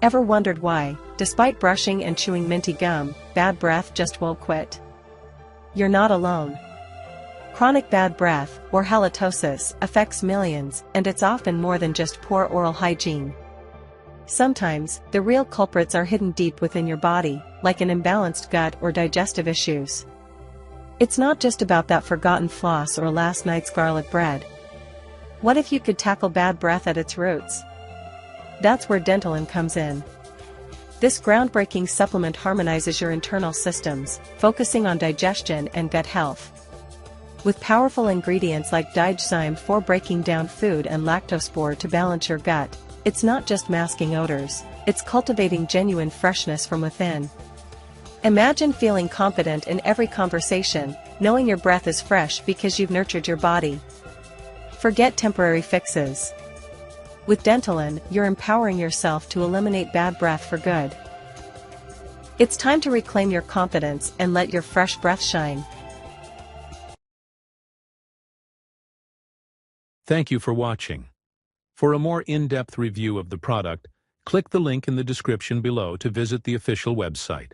Ever wondered why, despite brushing and chewing minty gum, bad breath just won't quit? You're not alone. Chronic bad breath, or halitosis, affects millions, and it's often more than just poor oral hygiene. Sometimes, the real culprits are hidden deep within your body, like an imbalanced gut or digestive issues. It's not just about that forgotten floss or last night's garlic bread. What if you could tackle bad breath at its roots? That's where Dentolan comes in. This groundbreaking supplement harmonizes your internal systems, focusing on digestion and gut health. With powerful ingredients like Digestive for breaking down food and lactospore to balance your gut, it's not just masking odors, it's cultivating genuine freshness from within. Imagine feeling confident in every conversation, knowing your breath is fresh because you've nurtured your body. Forget temporary fixes. With Dentolan, you're empowering yourself to eliminate bad breath for good. It's time to reclaim your confidence and let your fresh breath shine. Thank you for watching. For a more in-depth review of the product, click the link in the description below to visit the official website.